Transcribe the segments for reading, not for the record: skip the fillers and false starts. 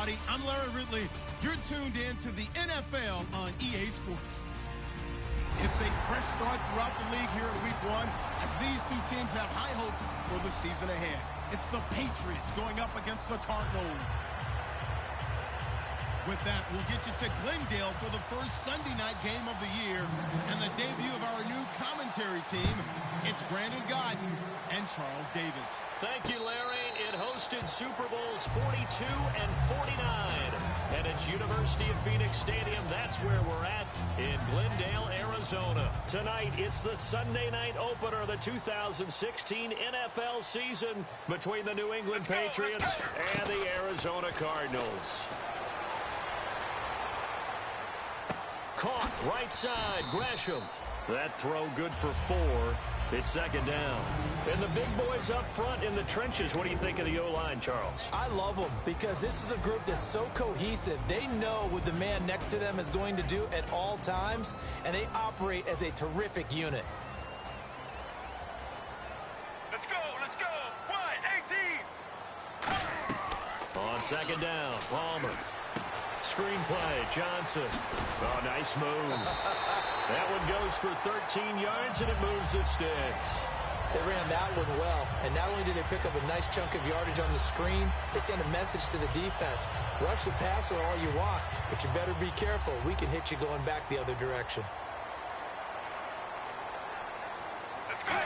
everybody. I'm Larry Ridley. You're tuned in to the NFL on EA Sports. It's a fresh start throughout the league here in Week 1 as these two teams have high hopes for the season ahead. It's the Patriots going up against the Cardinals. With that, we'll get you to Glendale for the first Sunday night game of the year and the debut of our new commentary team. It's Brandon Gaudin and Charles Davis. Thank you, Larry. It hosted Super Bowls 42 and 49. And it's University of Phoenix Stadium. That's where we're at in Glendale, Arizona. Tonight, it's the Sunday night opener of the 2016 NFL season between the New England Patriots and the Arizona Cardinals. Caught right side, Gresham. That throw good for 4. It's second down. And the big boys up front in the trenches. What do you think of the O-line, Charles? I love them because this is a group that's so cohesive. They know what the man next to them is going to do at all times, and they operate as a terrific unit. Let's go, let's go. 1-18. On second down, Palmer. Screenplay, Johnson. Oh, nice move. That one goes for 13 yards, and it moves the sticks. They ran that one well, and not only did they pick up a nice chunk of yardage on the screen, they sent a message to the defense. Rush the passer all you want, but you better be careful. We can hit you going back the other direction. Let's go.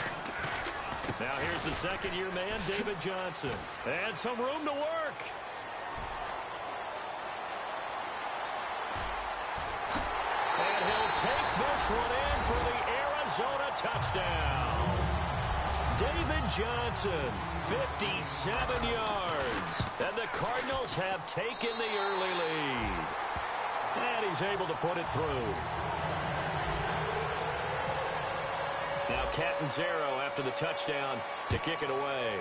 Now here's the second-year man, David Johnson. And some room to work. And he'll take this one in for the Arizona touchdown. David Johnson, 57 yards. And the Cardinals have taken the early lead. And he's able to put it through. Now Catanzaro after the touchdown to kick it away.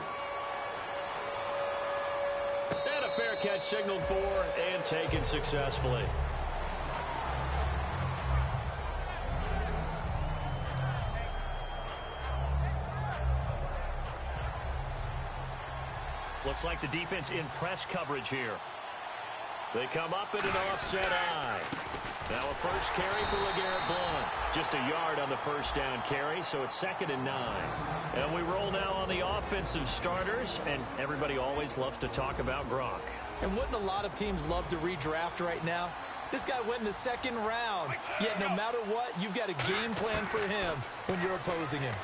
And a fair catch signaled for and taken successfully. Looks like the defense in press coverage here. They come up in an offset eye. Now a first carry for LeGarrette Blount. Just a yard on the first down carry, so it's 2nd and 9. And we roll now on the offensive starters, and everybody always loves to talk about Gronk. And wouldn't a lot of teams love to redraft right now? This guy went in the 2nd round. Yet no matter what, you've got a game plan for him when you're opposing him.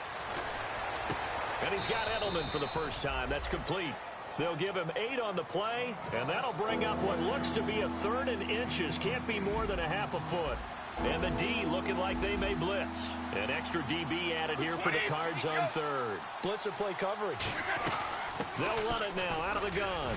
And he's got Edelman for the first time. That's complete. They'll give him 8 on the play, and that'll bring up what looks to be a 3rd and inches. Can't be more than a half a foot. And the D looking like they may blitz. An extra DB added here for the Cards on 3rd. Blitz or play coverage. They'll run it now out of the gun.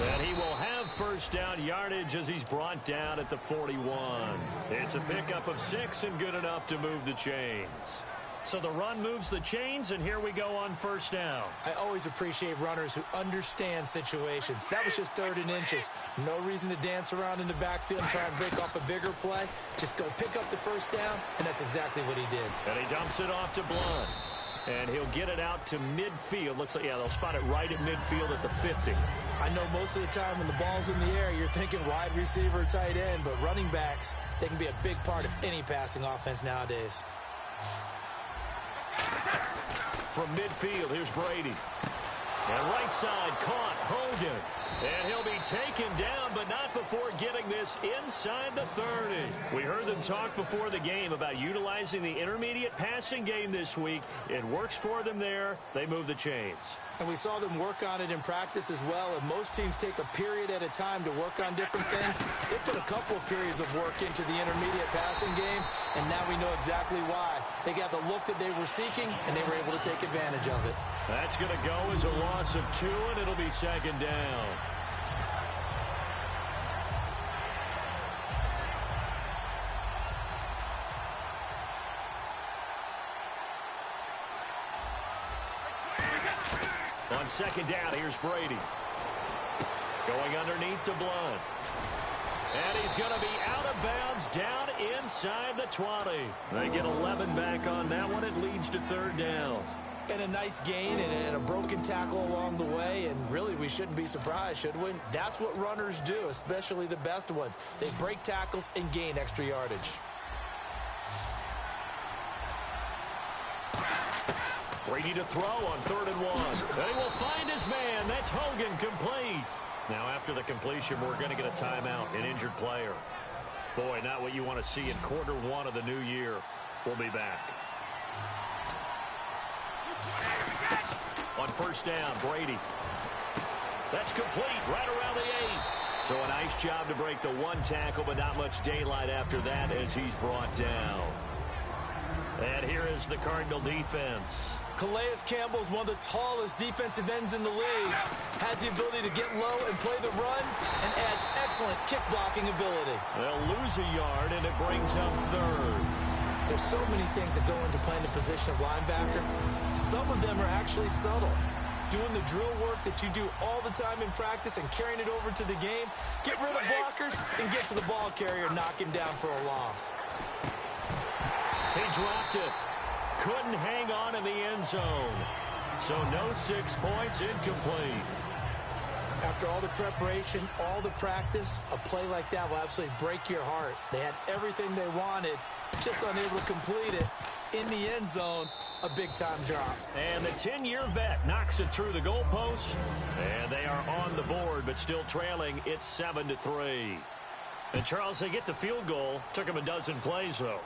And he will have first down yardage as he's brought down at the 41. It's a pickup of 6 and good enough to move the chains. So the run moves the chains, and here we go on first down. I always appreciate runners who understand situations. That was just 3rd and inches. No reason to dance around in the backfield and try and break off a bigger play. Just go pick up the first down, and that's exactly what he did. And he dumps it off to Blount. And he'll get it out to midfield. Looks like, yeah, they'll spot it right at midfield at the 50. I know most of the time when the ball's in the air, you're thinking wide receiver, tight end, but running backs, they can be a big part of any passing offense nowadays. From midfield, here's Brady. And right side, caught, Hogan. And he'll be taken down, but not before getting this inside the 30. We heard them talk before the game about utilizing the intermediate passing game this week. It works for them there. They move the chains. And we saw them work on it in practice as well. And most teams take a period at a time to work on different things. They put a couple of periods of work into the intermediate passing game, and now we know exactly why. They got the look that they were seeking, and they were able to take advantage of it. That's going to go as a loss of 2, and it'll be 2nd down. On 2nd down, here's Brady. Going underneath to Blount. And he's going to be out of bounds down inside the 20. They get 11 back on that one. It leads to 3rd down. And a nice gain and a broken tackle along the way, and really we shouldn't be surprised, should we? That's what runners do, especially the best ones. They break tackles and gain extra yardage. Brady to throw on 3rd and 1. And he will find his man. That's Hogan, complete. Now after the completion, we're going to get a timeout, an injured player. Boy, not what you want to see in quarter 1 of the new year. We'll be back. On 1st down, Brady. That's complete right around the 8. So a nice job to break the 1 tackle, but not much daylight after that as he's brought down. And here is the Cardinal defense. Calais Campbell is one of the tallest defensive ends in the league. Has the ability to get low and play the run, and adds excellent kick blocking ability. They'll lose a yard, and it brings up 3rd. There's so many things that go into playing the position of linebacker. Some of them are actually subtle. Doing the drill work that you do all the time in practice and carrying it over to the game. Get rid of blockers and get to the ball carrier, knock him down for a loss. He dropped it. Couldn't hang on in the end zone. So no 6 points, incomplete. After all the preparation, all the practice, a play like that will absolutely break your heart. They had everything they wanted, just unable to complete it. In the end zone, a big-time drop. And the 10-year vet knocks it through the goalpost. And they are on the board, but still trailing. It's 7-3. And, Charles, they get the field goal. Took them a dozen plays, though.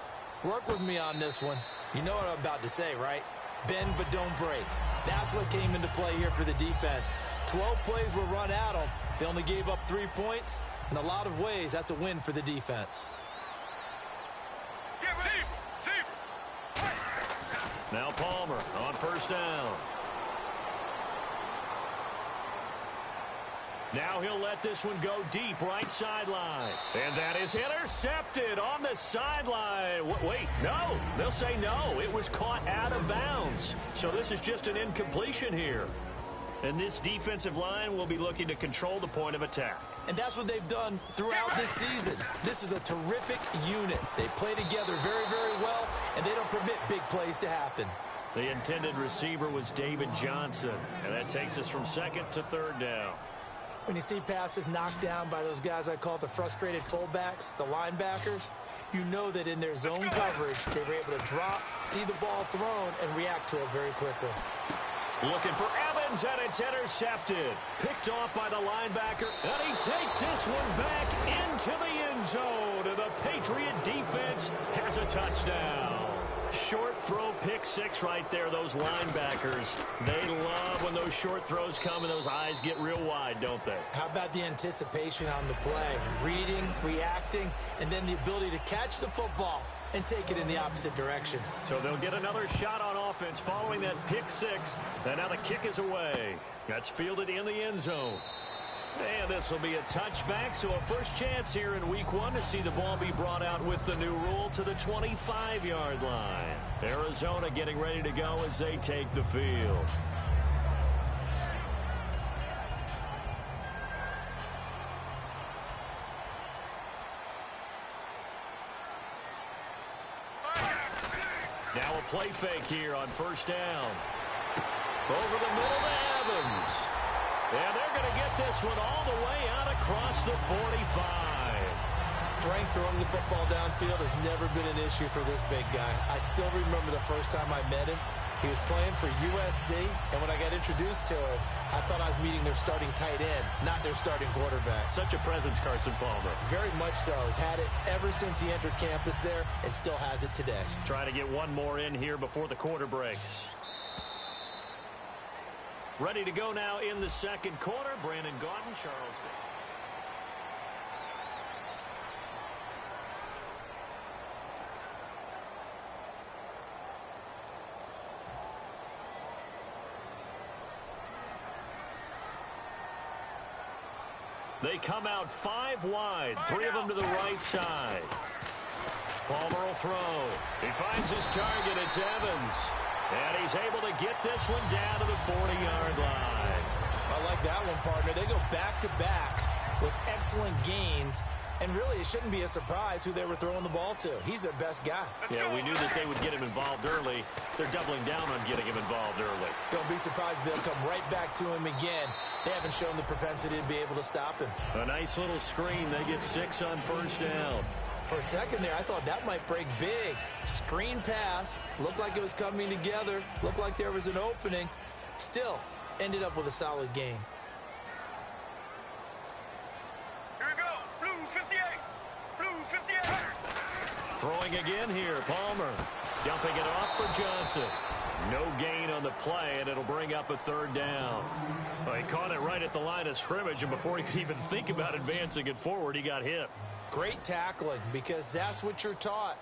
Work with me on this one. You know what I'm about to say, right? Bend but don't break. That's what came into play here for the defense. 12 plays were run at them. They only gave up 3 points. In a lot of ways, that's a win for the defense. Now Palmer on 1st down. Now he'll let this one go deep, right sideline. And that is intercepted on the sideline. Wait, no. They'll say no. It was caught out of bounds. So this is just an incompletion here. And this defensive line will be looking to control the point of attack. And that's what they've done throughout this season. This is a terrific unit. They play together very, very well, and they don't permit big plays to happen. The intended receiver was David Johnson, and that takes us from 2nd to 3rd down. When you see passes knocked down by those guys I call the frustrated fullbacks, the linebackers, you know that in their zone coverage, they were able to drop, see the ball thrown, and react to it very quickly. Looking for Evans, and it's intercepted. Picked off by the linebacker, and he takes this one back into the end zone. And the Patriot defense has a touchdown. Short throw, pick 6 right there, those linebackers. They love when those short throws come and those eyes get real wide, don't they? How about the anticipation on the play? Reading, reacting, and then the ability to catch the football and take it in the opposite direction. So they'll get another shot on offense following that pick 6. And now the kick is away. That's fielded in the end zone. And this will be a touchback, so a first chance here in week 1 to see the ball be brought out with the new rule to the 25-yard line. Arizona getting ready to go as they take the field. Now a play fake here on 1st down. Over the middle to Evans. And they're going to get this one all the way out across the 45. Strength throwing the football downfield has never been an issue for this big guy. I still remember the first time I met him. He was playing for USC, and when I got introduced to him, I thought I was meeting their starting tight end, not their starting quarterback. Such a presence, Carson Palmer. Very much so. He's had it ever since he entered campus there and still has it today. Try to get one more in here before the quarter breaks. Ready to go now in the 2nd quarter. Brandon Gaudin, Charles. They come out 5 wide, 3 of them to the right side. Palmer will throw. He finds his target. It's Evans. And he's able to get this one down to the 40-yard line. I like that one, partner. They go back-to-back with excellent gains And really, it shouldn't be a surprise who they were throwing the ball to. He's their best guy. Yeah, we knew that they would get him involved early. They're doubling down on getting him involved early. Don't be surprised if they'll come right back to him again. They haven't shown the propensity to be able to stop him. A nice little screen. They get 6 on first down. For a second there, I thought that might break big. Screen pass. Looked like it was coming together. Looked like there was an opening. Still, ended up with a solid game. Here we go. Blue 58. Blue 58. Throwing again here, Palmer. Dumping it off for Johnson. No gain on the play, and it'll bring up a third down. Well, he caught it right at the line of scrimmage, and before he could even think about advancing it forward, he got hit. Great tackling, because that's what you're taught.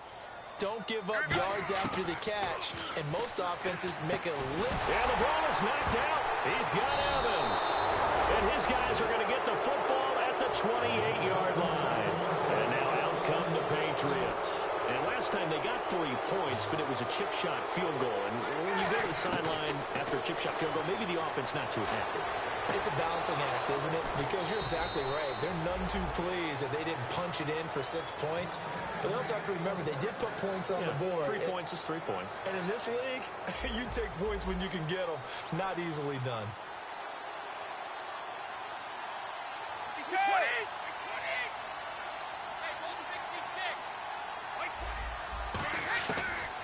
Don't give up yards after the catch, and most offenses make a lift. And the ball is knocked out. He's got Evans. And his guys are going to get the football at the 28-yard line. And now out come the Patriots. And last time they got 3 points, but it was a chip shot field goal. And when you go to the sideline after a chip shot field goal, maybe the offense not too happy. It's a balancing act, isn't it? Because you're exactly right. They're none too pleased that they didn't punch it in for 6 points. But they also have to remember they did put points on the board. 3 points is 3 points. And in this league, you take points when you can get them. Not easily done.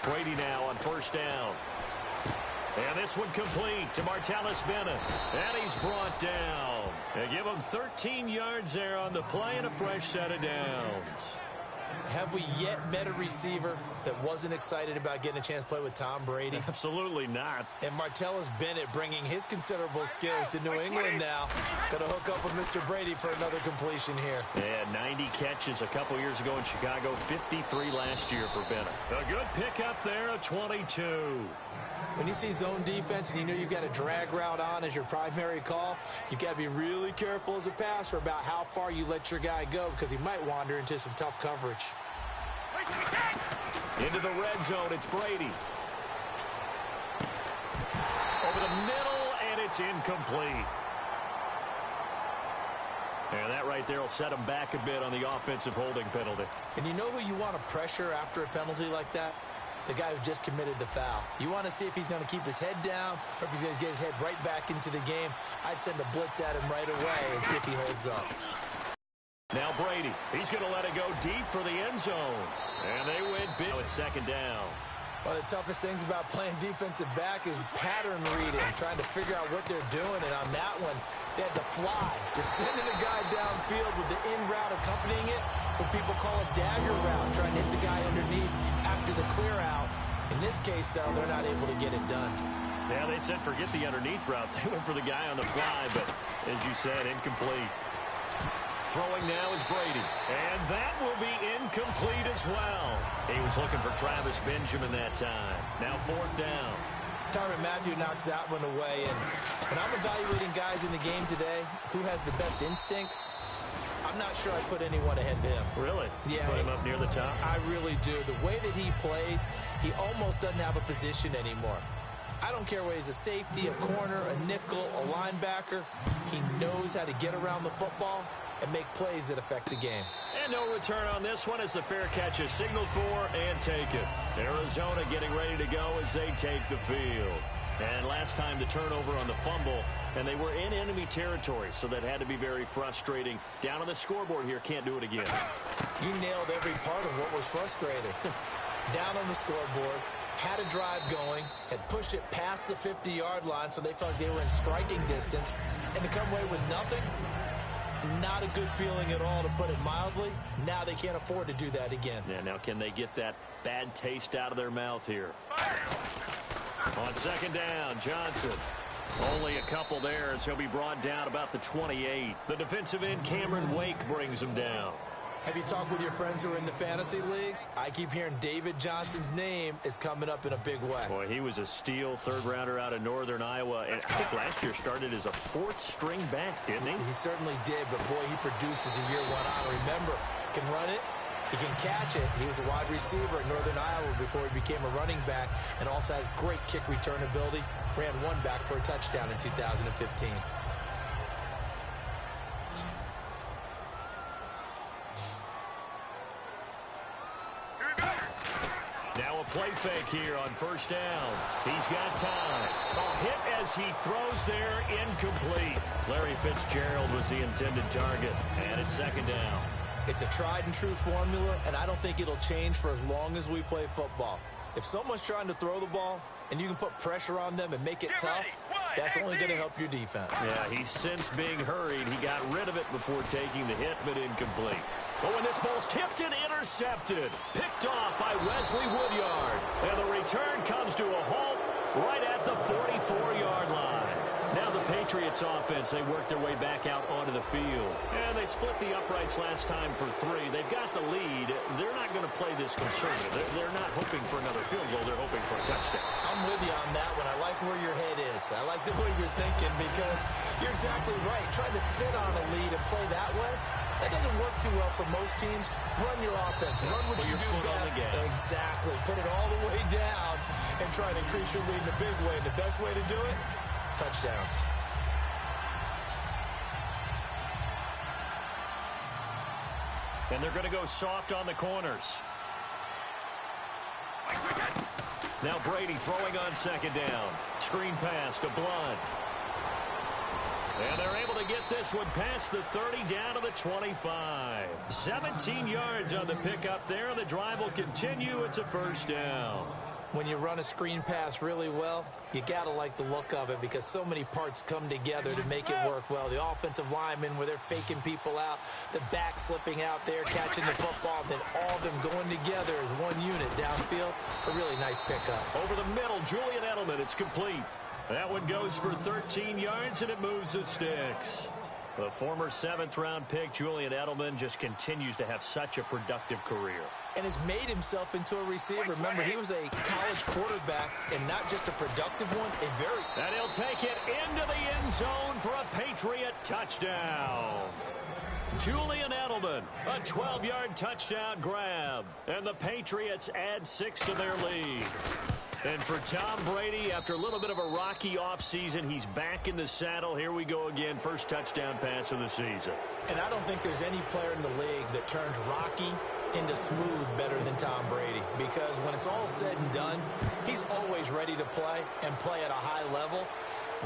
20. Brady now on first down. And this one complete to Martellus Bennett. And he's brought down. They give him 13 yards there on the play and a fresh set of downs. Have we yet met a receiver that wasn't excited about getting a chance to play with Tom Brady? Absolutely not. And Martellus Bennett bringing his considerable skills to New England now. Going to hook up with Mr. Brady for another completion here. Yeah, 90 catches a couple years ago in Chicago, 53 last year for Bennett. A good pickup there, a 22. When you see zone defense and you know you've got a drag route on as your primary call, you've got to be really careful as a passer about how far you let your guy go because he might wander into some tough coverage. Into the red zone, it's Brady. Over the middle, and it's incomplete. And that right there will set him back a bit on the offensive holding penalty. And you know who you want to pressure after a penalty like that? The guy who just committed the foul. You want to see if he's going to keep his head down or if he's going to get his head right back into the game. I'd send a blitz at him right away and see if he holds up. Now Brady, he's going to let it go deep for the end zone. And they win big. Now it's second down. One of the toughest things about playing defensive back is pattern reading, trying to figure out what they're doing. And on that one, they had to fly. Just sending a guy downfield with the in route accompanying it, what people call a dagger route, trying to hit the guy underneath after the clear out. In this case, though, they're not able to get it done. Yeah, they said forget the underneath route. They went for the guy on the fly, but as you said, incomplete. Throwing now is Brady. And that will be incomplete as well. He was looking for Travis Benjamin that time. Now fourth down. Tyrann Mathieu knocks that one away. And when I'm evaluating guys in the game today, who has the best instincts, I'm not sure I put anyone ahead of him. Really? Yeah. Put him up near the top? I really do. The way that he plays, he almost doesn't have a position anymore. I don't care whether he's a safety, a corner, a nickel, a linebacker. He knows how to get around the football and make plays that affect the game. And no return on this one as the fair catch is signaled for and taken. Arizona getting ready to go as they take the field. And last time the turnover on the fumble, and they were in enemy territory, so that had to be very frustrating. Down on the scoreboard here, can't do it again. You nailed every part of what was frustrating. Down on the scoreboard, had a drive going, had pushed it past the 50-yard line, so they felt like they were in striking distance, and to come away with nothing, not a good feeling at all, to put it mildly. Now they can't afford to do that again. Yeah, now can they get that bad taste out of their mouth here? On second down, Johnson. Only a couple there as he'll be brought down about the 28. The defensive end, Cameron Wake, brings him down. Have you talked with your friends who are in the fantasy leagues? I keep hearing David Johnson's name is coming up in a big way. Boy, he was a steal third-rounder out of Northern Iowa. And I think last year started as a fourth-string back, didn't he? He certainly did, but boy, he produces the year went on. Remember, can run it, he can catch it. He was a wide receiver at Northern Iowa before he became a running back, and also has great kick return ability. Ran one back for a touchdown in 2015. play fake here on first down. He's got time. A hit as he throws there, incomplete. Larry Fitzgerald was the intended target, and it's second down. It's a tried-and-true formula, and I don't think it'll change for as long as we play football. If someone's trying to throw the ball and you can put pressure on them and make it tough, that's only going to help your defense. Yeah, he's since being hurried. He got rid of it before taking the hit, but incomplete. But when this ball's tipped and intercepted, picked off by Wesley Woodyard. And the return comes to a halt right at the 44-yard line. Now the Patriots offense, they work their way back out onto the field. And they split the uprights last time for 3. They've got the lead. They're not going to play this conservative. They're not hoping for another field goal. They're hoping for a touchdown. I'm with you on that one. I like where your head is. I like the way you're thinking because you're exactly right. Trying to sit on a lead and play that way, that doesn't work too well for most teams. Run your offense. Run what you do best. Exactly. Put it all the way down and try to increase your lead in a big way. And the best way to do it, touchdowns. And they're going to go soft on the corners. Now Brady throwing on second down. Screen pass to Blunt. And they're able to get this one past the 30 down to the 25. 17 yards on the pickup there. The drive will continue. It's a first down. When you run a screen pass really well, you got to like the look of it because so many parts come together to make it work well. The offensive linemen where they're faking people out, the back slipping out there, catching the football, then all of them going together as one unit downfield. A really nice pickup. Over the middle, Julian Edelman. It's complete. That one goes for 13 yards, and it moves the sticks. The former 7th-round pick, Julian Edelman, just continues to have such a productive career. And has made himself into a receiver. Remember, he was a college quarterback and not just a productive one, a very... And he'll take it into the end zone for a Patriot touchdown. Julian Edelman, a 12-yard touchdown grab. And the Patriots add 6 to their lead. And for Tom Brady, after a little bit of a rocky offseason, he's back in the saddle. Here we go again. First touchdown pass of the season. And I don't think there's any player in the league that turns rocky into smooth better than Tom Brady. Because when it's all said and done, he's always ready to play and play at a high level.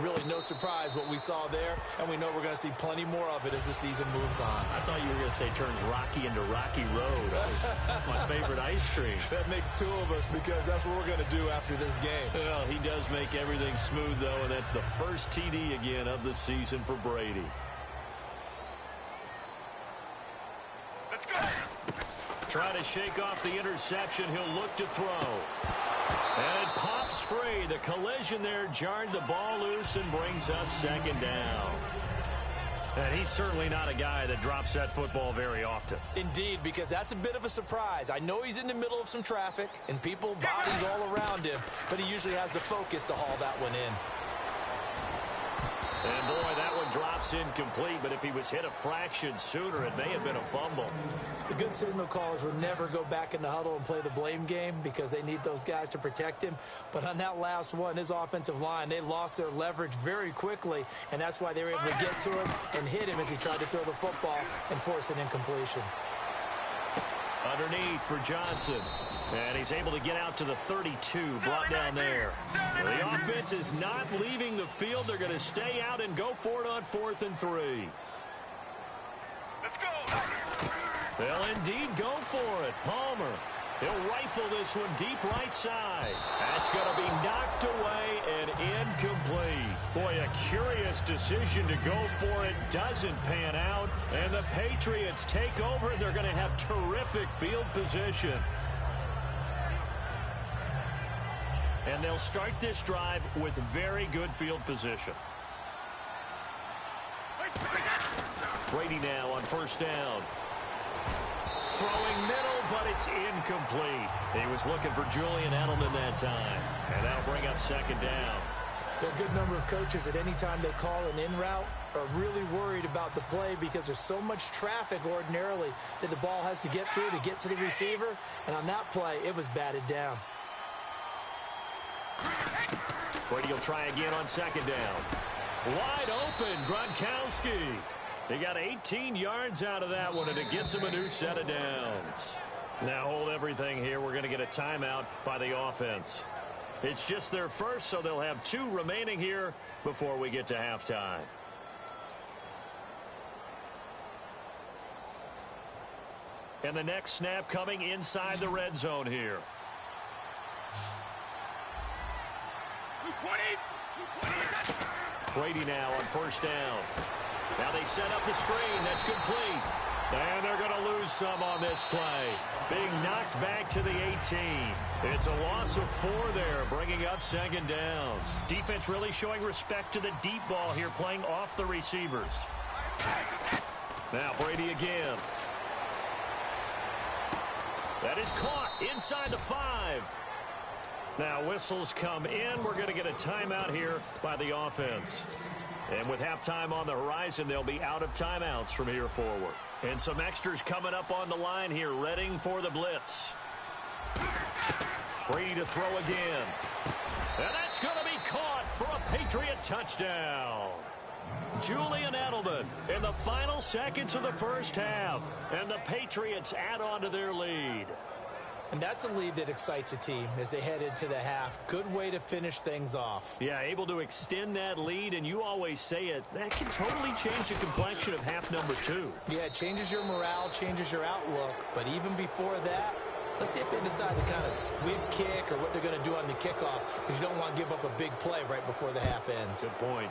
Really no surprise what we saw there, and we know we're going to see plenty more of it as the season moves on. I thought you were going to say turns Rocky into Rocky Road. That was my favorite ice cream. That makes 2 of us because that's what we're going to do after this game. Well, he does make everything smooth, though, and that's the first TD again of the season for Brady. Let's go. Try to shake off the interception. He'll look to throw. And it pops free. The collision there jarred the ball loose and brings up second down. And he's certainly not a guy that drops that football very often. Indeed, because that's a bit of a surprise. I know he's in the middle of some traffic and people, bodies all around him, but he usually has the focus to haul that one in. And boy, that one drops incomplete, but if he was hit a fraction sooner, it may have been a fumble. The good signal callers will never go back in the huddle and play the blame game because they need those guys to protect him. But on that last one, his offensive line, they lost their leverage very quickly, and that's why they were able to get to him and hit him as he tried to throw the football and force an incompletion. Underneath for Johnson. And he's able to get out to the 32, brought down there. The offense is not leaving the field. They're going to stay out and go for it on 4th and 3. Let's go. They'll indeed go for it. Palmer. He'll rifle this one deep right side. That's going to be knocked away and incomplete. Boy, a curious decision to go for it. Doesn't pan out. And the Patriots take over. They're going to have terrific field position. And they'll start this drive with very good field position. Brady now on first down. Throwing middle, but it's incomplete. He was looking for Julian Edelman that time. And that'll bring up second down. There are a good number of coaches that any time they call an in route are really worried about the play because there's so much traffic ordinarily that the ball has to get through to get to the receiver. And on that play, it was batted down. Brady will try again on second down. Wide open, Gronkowski. He got 18 yards out of that one, and it gets him a new set of downs. Now hold everything here. We're going to get a timeout by the offense. It's just their first, so they'll have 2 remaining here before we get to halftime. And the next snap coming inside the red zone here. 220. Brady now on first down. Now they set up the screen. That's complete. And they're going to lose some on this play. Being knocked back to the 18. It's a loss of 4 there, bringing up second down. Defense really showing respect to the deep ball here, playing off the receivers. Now Brady again. That is caught inside the 5. Now whistles come in. We're going to get a timeout here by the offense. And with halftime on the horizon, they'll be out of timeouts from here forward. And some extras coming up on the line here, readying for the blitz. Brady to throw again. And that's going to be caught for a Patriot touchdown. Julian Edelman in the final seconds of the first half. And the Patriots add on to their lead. And that's a lead that excites a team as they head into the half. Good way to finish things off. Yeah, able to extend that lead, and you always say it, that can totally change the complexion of half number 2. Yeah, it changes your morale, changes your outlook. But even before that, let's see if they decide to kind of squib kick or what they're going to do on the kickoff, because you don't want to give up a big play right before the half ends. Good point.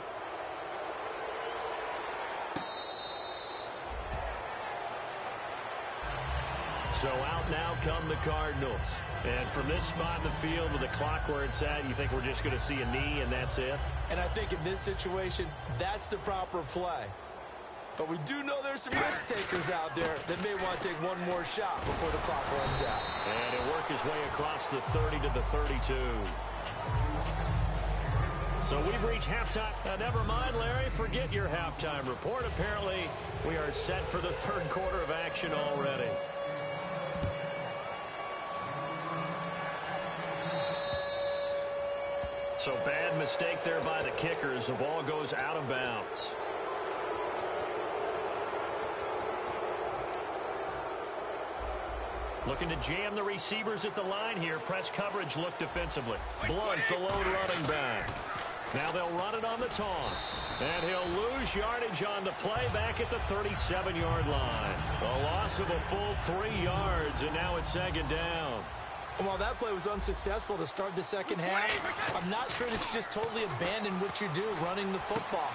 So out now come the Cardinals. And from this spot in the field with the clock where it's at, you think we're just going to see a knee and that's it? And I think in this situation, that's the proper play. But we do know there's some risk takers out there that may want to take one more shot before the clock runs out. And he'll work his way across the 30 to the 32. So we've reached halftime. Never mind, Larry, forget your halftime report. Apparently, we are set for the third quarter of action already. So bad mistake there by the kickers. The ball goes out of bounds. Looking to jam the receivers at the line here. Press coverage look defensively. Blunt, the lone running back. Now they'll run it on the toss. And he'll lose yardage on the play back at the 37-yard line. A loss of a full 3 yards, and now it's second down. And while that play was unsuccessful to start the second half, I'm not sure that you just totally abandon what you do running the football.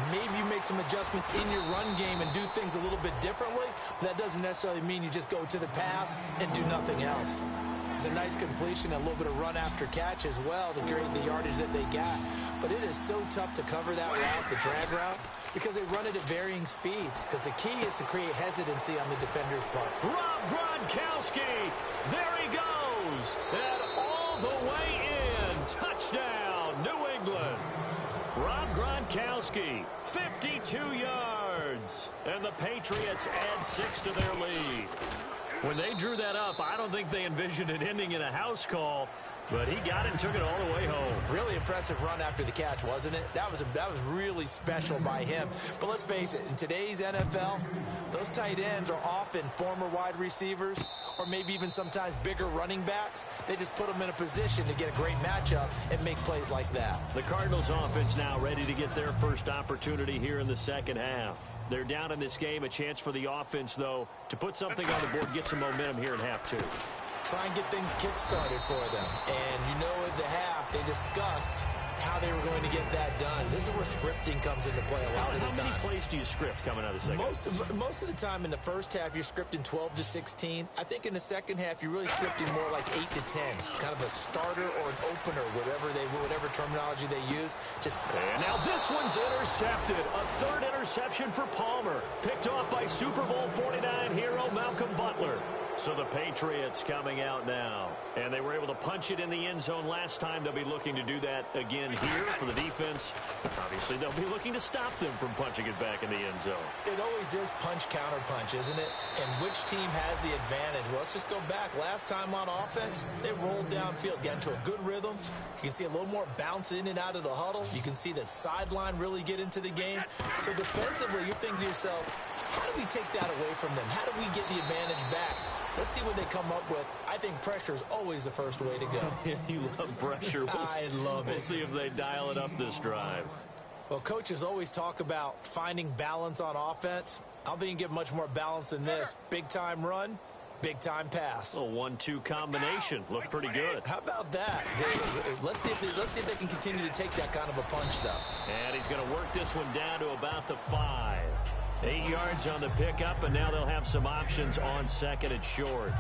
Maybe you make some adjustments in your run game and do things a little bit differently. But that doesn't necessarily mean you just go to the pass and do nothing else. It's a nice completion, a little bit of run after catch as well to create the yardage that they got. But it is so tough to cover that route, the drag route, because they run it at varying speeds. Because the key is to create hesitancy on the defender's part. Rob Gronkowski, there he goes, and all the way in. Touchdown, New England. Rob Gronkowski, 52 yards, and the Patriots add 6 to their lead. When they drew that up, I don't think they envisioned it ending in a house call, but he got it and took it all the way home. Really impressive run after the catch, wasn't it? That was really special by him. But let's face it, in today's NFL, those tight ends are often former wide receivers or maybe even sometimes bigger running backs. They just put them in a position to get a great matchup and make plays like that. The Cardinals offense now ready to get their first opportunity here in the second half. They're down in this game. A chance for the offense, though, to put something on the board, get some momentum here in half 2. Try and get things kick-started for them. And you know at the half, they discussed how they were going to get that done. This is where scripting comes into play a lot of the time. How many plays do you script coming out of the second half? Most of the time in the first half, you're scripting 12 to 16. I think in the second half, you're really scripting more like 8 to 10. Kind of a starter or an opener, whatever terminology they use. And now this one's intercepted. A third interception for Palmer. Picked off by Super Bowl 49 hero Malcolm Butler. So the Patriots coming out now. And they were able to punch it in the end zone last time. They'll be looking to do that again here for the defense. Obviously, they'll be looking to stop them from punching it back in the end zone. It always is punch-counter-punch, isn't it? And which team has the advantage? Well, let's just go back. Last time on offense, they rolled downfield, got into a good rhythm. You can see a little more bounce in and out of the huddle. You can see the sideline really get into the game. So defensively, you're thinking to yourself, how do we take that away from them? How do we get the advantage back? Let's see what they come up with. I think pressure is always the first way to go. You love pressure. I love it. We'll see if they dial it up this drive. Well, coaches always talk about finding balance on offense. I don't think you can get much more balance than this. Big-time run, big-time pass. A 1-2 combination. Looked pretty good. How about that? Let's see if they can continue to take that kind of a punch, though. And he's going to work this one down to about the 5. 8 yards on the pickup, and now they'll have some options on second and short.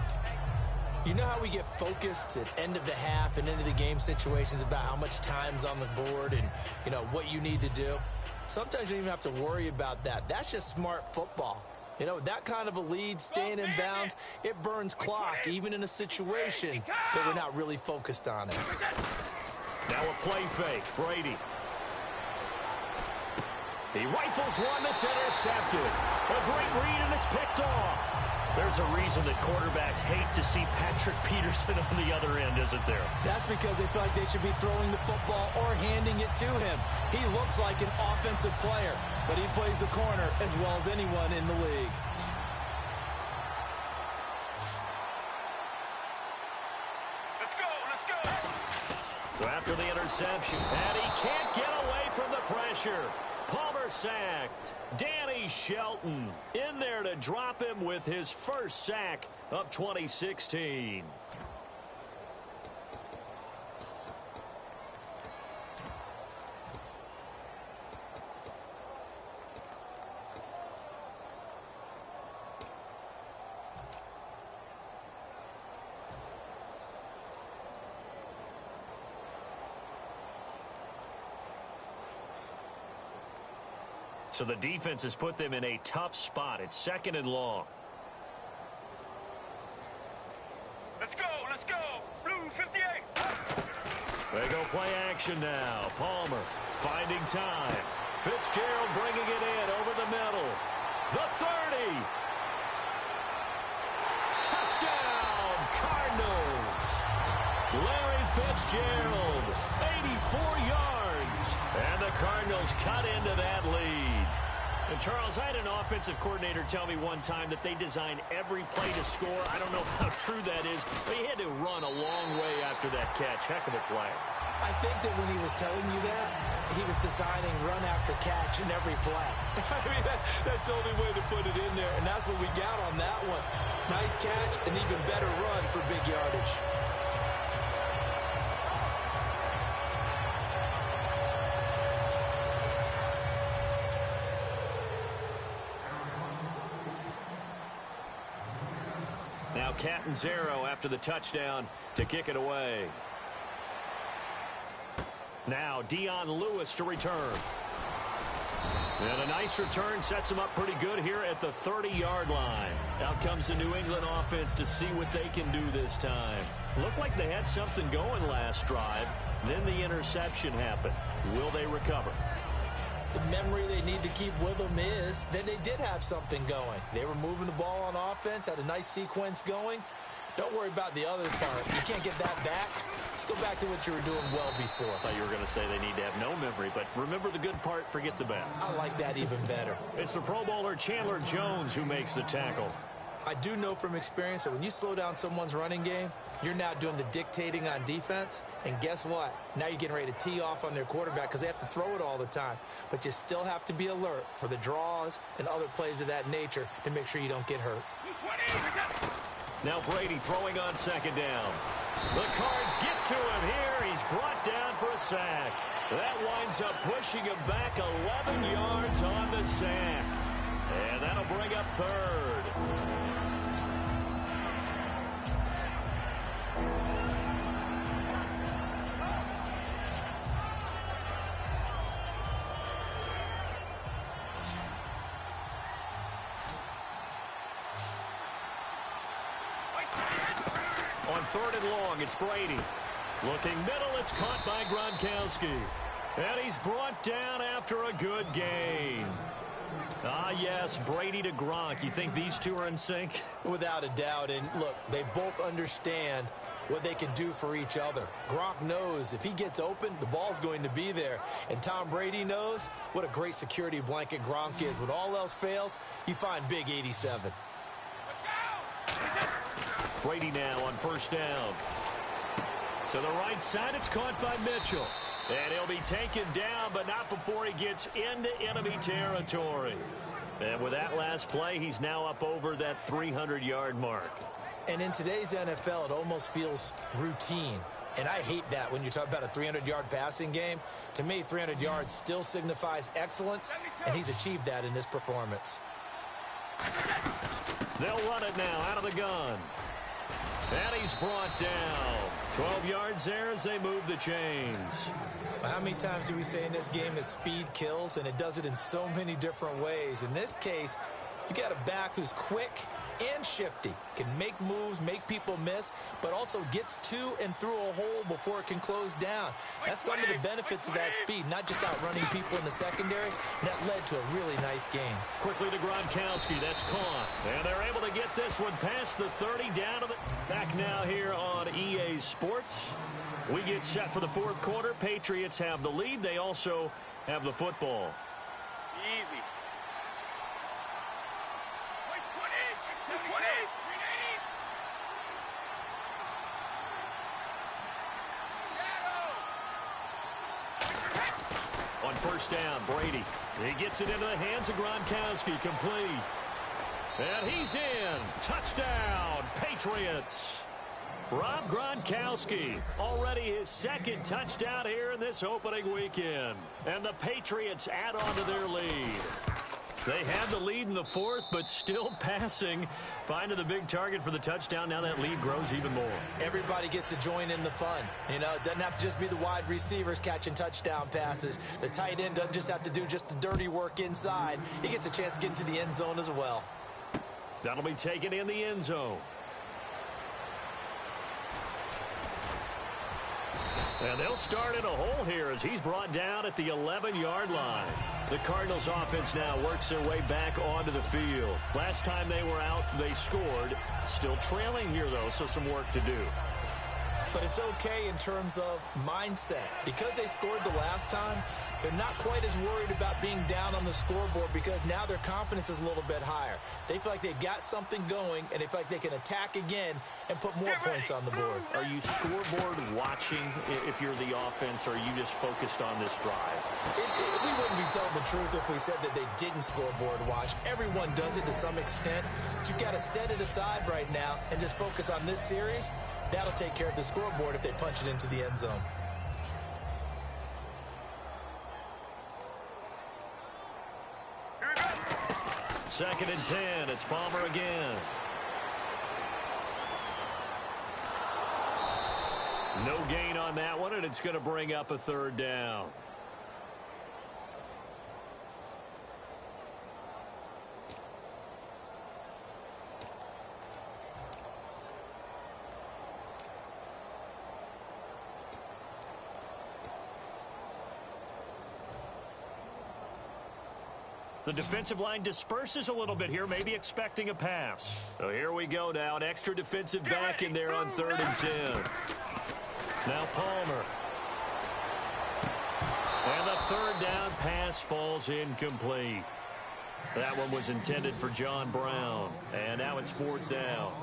You know how we get focused at end of the half and into the game situations about how much time's on the board and, you know, what you need to do? Sometimes you don't even have to worry about that. That's just smart football. You know, that kind of a lead, staying in bounds, it burns clock, even in a situation that we're not really focused on it. Now a play fake. Brady. He rifles one that's intercepted. A great read, and it's picked off. There's a reason that quarterbacks hate to see Patrick Peterson on the other end, isn't there? That's because they feel like they should be throwing the football or handing it to him. He looks like an offensive player, but he plays the corner as well as anyone in the league. Let's go, let's go. So after the interception, and he can't get away from the pressure. Palmer sacked. Danny Shelton in there to drop him with his first sack of 2016. So the defense has put them in a tough spot. It's 2nd and long. Let's go, let's go. Blue 58. They go play action now. Palmer finding time. Fitzgerald bringing it in over the middle. The 30. Touchdown, Cardinals. Larry Fitzgerald, 84 yards. And the Cardinals cut into that lead. And Charles, I had an offensive coordinator tell me one time that they design every play to score. I don't know how true that is, but he had to run a long way after that catch. Heck of a play. I think that when he was telling you that, he was designing run after catch in every play. I mean, that's the only way to put it in there, and that's what we got on that one. Nice catch, an even better run for big yardage. Now Catanzaro after the touchdown to kick it away. Now Dion Lewis to return. And a nice return sets him up pretty good here at the 30-yard line. Out comes the New England offense to see what they can do this time. Looked like they had something going last drive. Then the interception happened. Will they recover? The memory they need to keep with them is that they did have something going. They were moving the ball on offense, had a nice sequence going. Don't worry about the other part. You can't get that back. Let's go back to what you were doing well before. I thought you were going to say they need to have no memory, but remember the good part, forget the bad. I like that even better. It's the Pro Bowler Chandler Jones who makes the tackle. I do know from experience that when you slow down someone's running game, you're now doing the dictating on defense. And guess what? Now you're getting ready to tee off on their quarterback because they have to throw it all the time. But you still have to be alert for the draws and other plays of that nature to make sure you don't get hurt. Now Brady throwing on 2nd down. The Cards get to him here. He's brought down for a sack. That winds up pushing him back 11 yards on the sack. And that'll bring up 3rd. On 3rd and long, it's Brady. Looking middle, it's caught by Gronkowski. And he's brought down after a good gain. Ah, yes, Brady to Gronk. You think these two are in sync? Without a doubt. And look, they both understand what they can do for each other. Gronk knows if he gets open, the ball's going to be there. And Tom Brady knows what a great security blanket Gronk is. When all else fails, you find Big 87. Let's go. Brady now on first down. To the right side, it's caught by Mitchell. And he'll be taken down, but not before he gets into enemy territory. And with that last play, he's now up over that 300-yard mark. And in today's NFL, it almost feels routine. And I hate that when you talk about a 300-yard passing game. To me, 300 yards still signifies excellence, and he's achieved that in this performance. They'll run it now out of the gun. And he's brought down. 12 yards there as they move the chains. How many times do we say in this game that speed kills, and it does it in so many different ways? In this case, you got a back who's quick and shifty, can make moves, make people miss, but also gets to and through a hole before it can close down. That's some of the benefits of that speed, not just outrunning people in the secondary. That led to a really nice game. Quickly to Gronkowski, that's caught. And they're able to get this one past the 30, down to the back now here on EA Sports. We get set for the fourth quarter. Patriots have the lead. They also have the football. Easy. On first down, Brady. He gets it into the hands of Gronkowski, complete. And he's in. Touchdown, Patriots. Rob Gronkowski, already his second touchdown here in this opening weekend. And the Patriots add on to their lead. They had the lead in the fourth, but still passing. Finding the big target for the touchdown. Now that lead grows even more. Everybody gets to join in the fun. You know, it doesn't have to just be the wide receivers catching touchdown passes. The tight end doesn't just have to do just the dirty work inside. He gets a chance to get into the end zone as well. That'll be taken in the end zone. And they'll start in a hole here as he's brought down at the 11-yard line. The Cardinals offense now works their way back onto the field. Last time they were out, they scored. Still trailing here, though, so some work to do. But it's okay in terms of mindset. Because they scored the last time, they're not quite as worried about being down on the scoreboard because now their confidence is a little bit higher. They feel like they've got something going, and they feel like they can attack again and put more points on the board. Are you scoreboard watching if you're the offense, or are you just focused on this drive? We wouldn't be telling the truth if we said that they didn't scoreboard watch. Everyone does it to some extent. But you've got to set it aside right now and just focus on this series. That'll take care of the scoreboard if they punch it into the end zone. Second and 10. It's Palmer again. No gain on that one, and it's going to bring up a third down. The defensive line disperses a little bit here, maybe expecting a pass. So here we go now, an extra defensive back in there on 3rd and 10. Now Palmer. And the third down pass falls incomplete. That one was intended for John Brown. And now it's 4th down.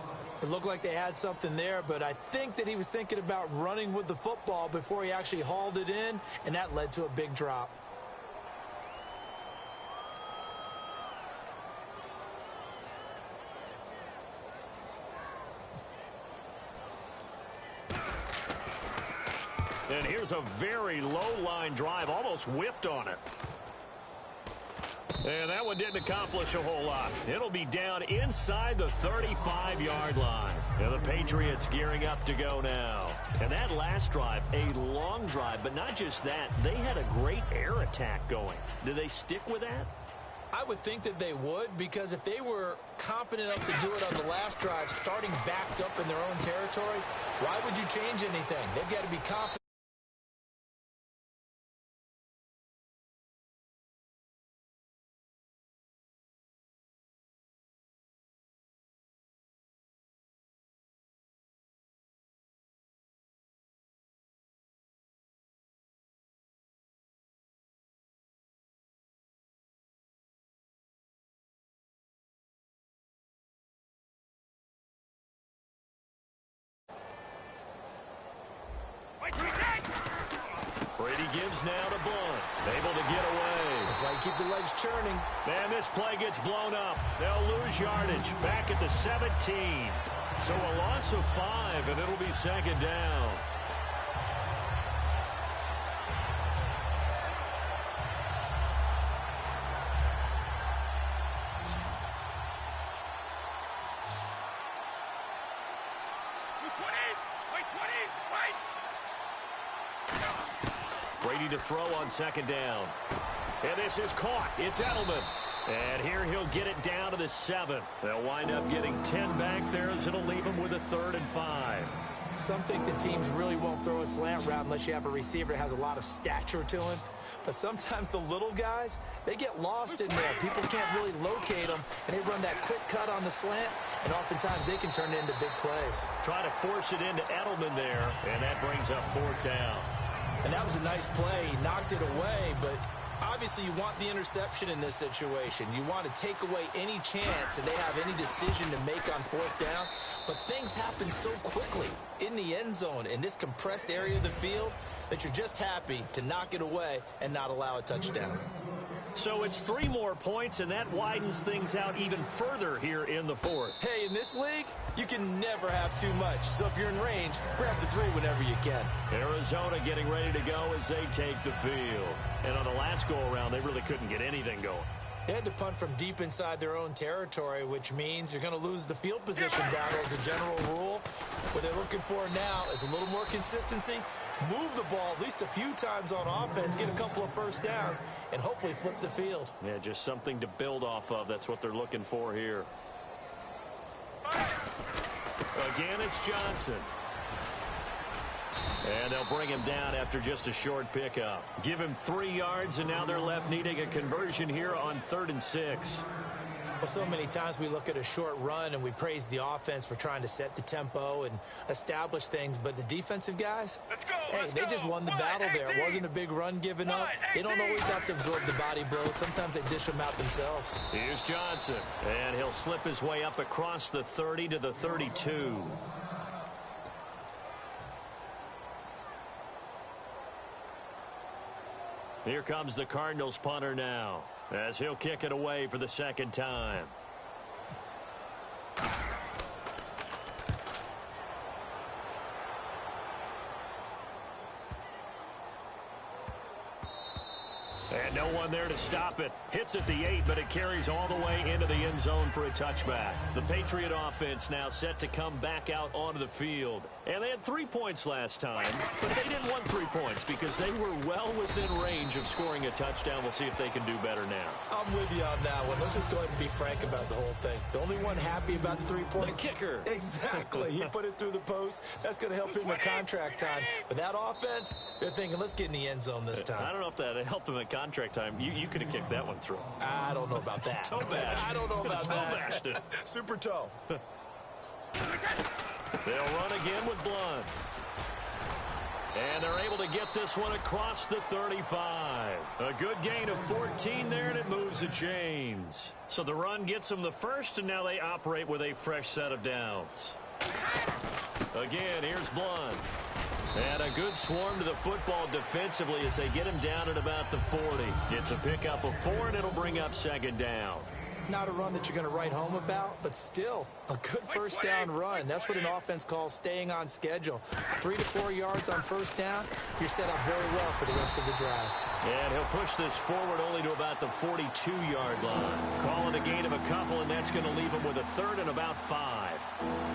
It looked like they had something there, but I think that he was thinking about running with the football before he actually hauled it in, and that led to a big drop. And here's a very low-line drive, almost whiffed on it. And that one didn't accomplish a whole lot. It'll be down inside the 35-yard line. And the Patriots gearing up to go now. And that last drive, a long drive, but not just that. They had a great air attack going. Do they stick with that? I would think that they would, because if they were confident enough to do it on the last drive, starting backed up in their own territory, why would you change anything? They've got to be confident. Brady gives now to Blunt. Able to get away. That's why you keep the legs churning. And this play gets blown up. They'll lose yardage. Back at the 17. So a loss of 5, and it'll be second down. Brady to throw on second down. And this is caught. It's Edelman. And here he'll get it down to the 7. They'll wind up getting 10 back there as it'll leave them with a 3rd and 5. Some think that teams really won't throw a slant route unless you have a receiver that has a lot of stature to him. But sometimes the little guys, they get lost in there. People can't really locate them, and they run that quick cut on the slant, and oftentimes they can turn it into big plays. Try to force it into Edelman there, and that brings up 4th down. And that was a nice play. He knocked it away, but obviously you want the interception in this situation. You want to take away any chance that they have any decision to make on 4th down. But things happen so quickly in the end zone in this compressed area of the field that you're just happy to knock it away and not allow a touchdown. So it's 3 more points, and that widens things out even further here in the 4th. Hey, in this league, you can never have too much. So if you're in range, grab the 3 whenever you can. Arizona getting ready to go as they take the field. And on the last go-around, they really couldn't get anything going. They had to punt from deep inside their own territory, which means you're going to lose the field position battle as a general rule. What they're looking for now is a little more consistency. Move the ball at least a few times on offense, get a couple of first downs, and hopefully flip the field. Yeah, just something to build off of. That's what they're looking for here. Again, it's Johnson. And they'll bring him down after just a short pickup. Give him 3 yards, and now they're left needing a conversion here on 3rd and 6. Well, so many times we look at a short run and we praise the offense for trying to set the tempo and establish things, but the defensive guys, they just won the battle there. It wasn't a big run given up. They don't always have to absorb the body blows. Sometimes they dish them out themselves. Here's Johnson, and he'll slip his way up across the 30 to the 32. Here comes the Cardinals punter now, as he'll kick it away for the 2nd time. And no one there to stop it. Hits at the 8, but it carries all the way into the end zone for a touchback. The Patriot offense now set to come back out onto the field. And they had 3 points last time, but they didn't want 3 points because they were well within range of scoring a touchdown. We'll see if they can do better now. I'm with you on that one. Let's just go ahead and be frank about the whole thing. The only one happy about the 3-point. The kicker. Exactly. He put it through the post. That's going to help him in contract time. But that offense, they're thinking, let's get in the end zone this time. I don't know if that helped him at contract time. You could have kicked that one through. I don't know about that. Toe bash. I don't know about that. Bashed it. Super toe. They'll run again with Blunt. And they're able to get this one across the 35. A good gain of 14 there, and it moves the chains. So the run gets them the first, and now they operate with a fresh set of downs. Again, here's Blunt. And a good swarm to the football defensively as they get him down at about the 40. It's a pickup of 4, and it'll bring up 2nd down. Not a run that you're going to write home about, but still a good first down run. That's what an offense calls staying on schedule. 3 to 4 yards on first down, you're set up very well for the rest of the drive. And he'll push this forward only to about the 42-yard line. Calling a gain of a couple, and that's going to leave him with a 3rd and about 5.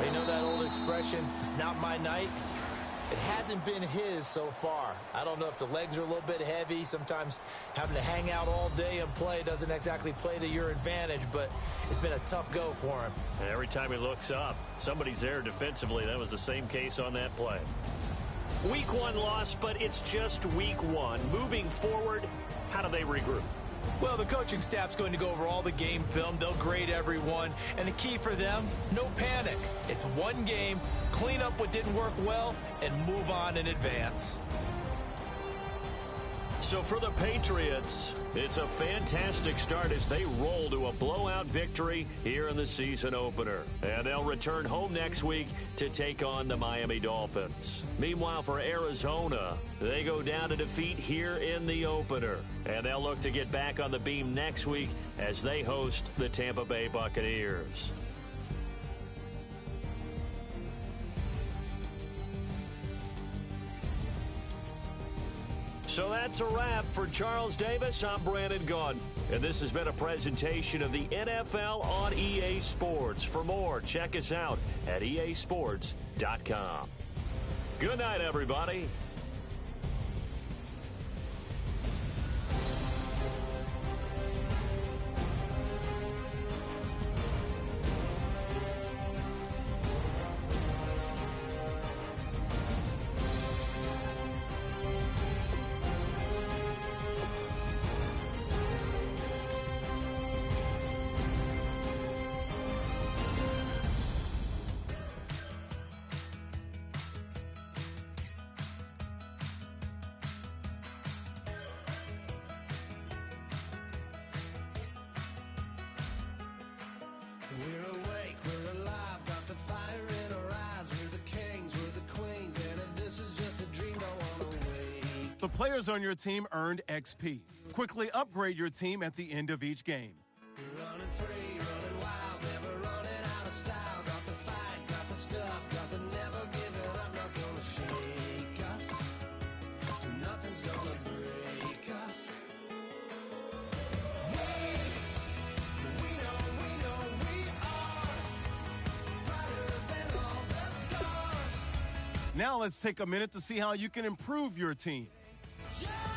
You know that old expression, it's not my night? It hasn't been his so far. I don't know if the legs are a little bit heavy. Sometimes having to hang out all day and play doesn't exactly play to your advantage, but it's been a tough go for him. And every time he looks up, somebody's there defensively. That was the same case on that play. Week 1 loss, but it's just week 1. Moving forward, how do they regroup? Well, the coaching staff's going to go over all the game film. They'll grade everyone. And the key for them, no panic. It's one game, clean up what didn't work well, and move on in advance. So for the Patriots, it's a fantastic start as they roll to a blowout victory here in the season opener. And they'll return home next week to take on the Miami Dolphins. Meanwhile, for Arizona, they go down to defeat here in the opener. And they'll look to get back on the beam next week as they host the Tampa Bay Buccaneers. So that's a wrap. For Charles Davis, I'm Brandon Gaudin. And this has been a presentation of the NFL on EA Sports. For more, check us out at easports.com. Good night, everybody. We're awake, we're alive, got the fire in our eyes. We're the kings, we're the queens, and if this is just a dream, don't wanna wake. The players on your team earned XP. Quickly upgrade your team at the end of each game. We're running free, running wild, never running out of style. Got the fight, got the stuff, got the never giving up, not gonna shake us. Nothing's gonna break us. We know we are brighter than all the stars. Now let's take a minute to see how you can improve your team. Yeah!